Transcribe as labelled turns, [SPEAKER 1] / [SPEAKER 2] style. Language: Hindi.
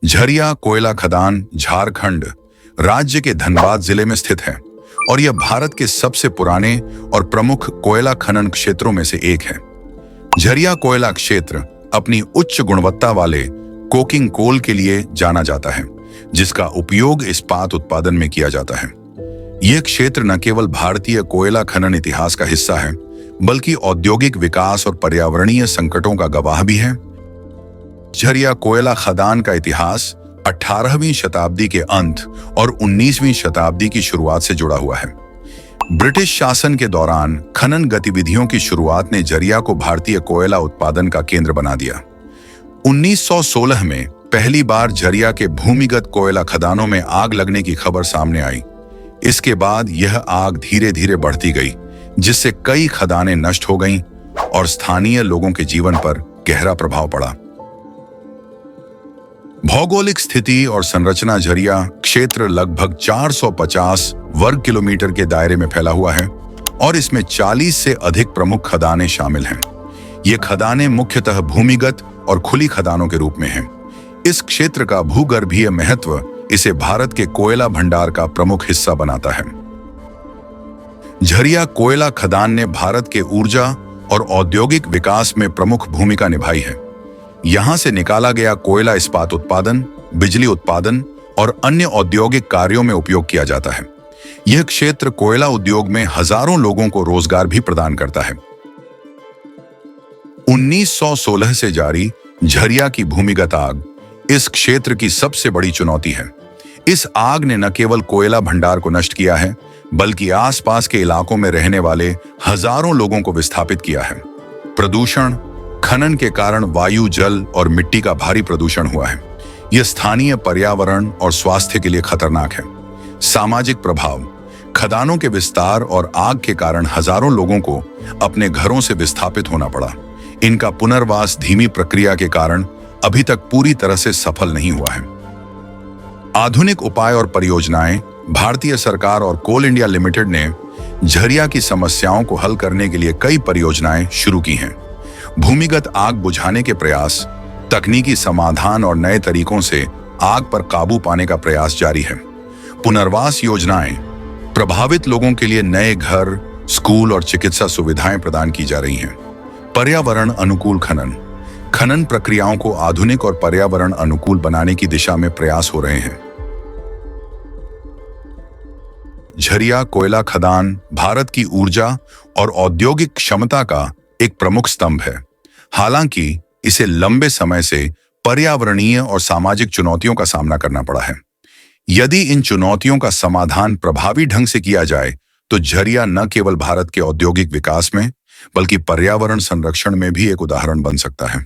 [SPEAKER 1] झरिया कोयला खदान झारखंड राज्य के धनबाद जिले में स्थित है और यह भारत के सबसे पुराने और प्रमुख कोयला खनन क्षेत्रों में से एक है। झरिया कोयला क्षेत्र अपनी उच्च गुणवत्ता वाले कोकिंग कोल के लिए जाना जाता है, जिसका उपयोग इस्पात उत्पादन में किया जाता है। यह क्षेत्र न केवल भारतीय कोयला खनन इतिहास का हिस्सा है, बल्कि औद्योगिक विकास और पर्यावरणीय संकटों का गवाह भी है। झरिया कोयला खदान का इतिहास 18वीं शताब्दी के अंत और 19वीं शताब्दी की शुरुआत से जुड़ा हुआ है। ब्रिटिश शासन के दौरान खनन गतिविधियों की शुरुआत ने झरिया को भारतीय कोयला उत्पादन का केंद्र बना दिया। 1916 में पहली बार झरिया के भूमिगत कोयला खदानों में आग लगने की खबर सामने आई। इसके बाद यह आग धीरे धीरे बढ़ती गई, जिससे कई खदानें नष्ट हो गईं और स्थानीय लोगों के जीवन पर गहरा प्रभाव पड़ा। भौगोलिक स्थिति और संरचना झरिया क्षेत्र लगभग 450 वर्ग किलोमीटर के दायरे में फैला हुआ है और इसमें 40 से अधिक प्रमुख खदानें शामिल हैं। ये खदानें मुख्यतः भूमिगत और खुली खदानों के रूप में हैं। इस क्षेत्र का भूगर्भीय महत्व इसे भारत के कोयला भंडार का प्रमुख हिस्सा बनाता है। झरिया कोयला खदान ने भारत के ऊर्जा और औद्योगिक विकास में प्रमुख भूमिका निभाई है। यहां से निकाला गया कोयला इस्पात उत्पादन, बिजली उत्पादन और अन्य औद्योगिक कार्यों में उपयोग किया जाता है। यह क्षेत्र कोयला उद्योग में हजारों लोगों को रोजगार भी प्रदान करता है। 1916 से जारी झरिया की भूमिगत आग इस क्षेत्र की सबसे बड़ी चुनौती है। इस आग ने न केवल कोयला भंडार को नष्ट किया है, बल्कि आसपास के इलाकों में रहने वाले हजारों लोगों को विस्थापित किया है। प्रदूषण, खनन के कारण वायु, जल और मिट्टी का भारी प्रदूषण हुआ है। यह स्थानीय पर्यावरण और स्वास्थ्य के लिए खतरनाक है। सामाजिक प्रभाव, खदानों के विस्तार और आग के कारण हजारों लोगों को अपने घरों से विस्थापित होना पड़ा। इनका पुनर्वास धीमी प्रक्रिया के कारण अभी तक पूरी तरह से सफल नहीं हुआ है। आधुनिक उपाय और परियोजनाएं, भारतीय सरकार और कोल इंडिया लिमिटेड ने झरिया की समस्याओं को हल करने के लिए कई परियोजनाएं शुरू की हैं। भूमिगत आग बुझाने के प्रयास, तकनीकी समाधान और नए तरीकों से आग पर काबू पाने का प्रयास जारी है। पुनर्वास योजनाएं, प्रभावित लोगों के लिए नए घर, स्कूल और चिकित्सा सुविधाएं प्रदान की जा रही हैं। पर्यावरण अनुकूल खनन, खनन प्रक्रियाओं को आधुनिक और पर्यावरण अनुकूल बनाने की दिशा में प्रयास हो रहे हैं। झरिया कोयला खदान भारत की ऊर्जा और औद्योगिक क्षमता का एक प्रमुख स्तंभ है। हालांकि इसे लंबे समय से पर्यावरणीय और सामाजिक चुनौतियों का सामना करना पड़ा है। यदि इन चुनौतियों का समाधान प्रभावी ढंग से किया जाए तो झरिया न केवल भारत के औद्योगिक विकास में, बल्कि पर्यावरण संरक्षण में भी एक उदाहरण बन सकता है।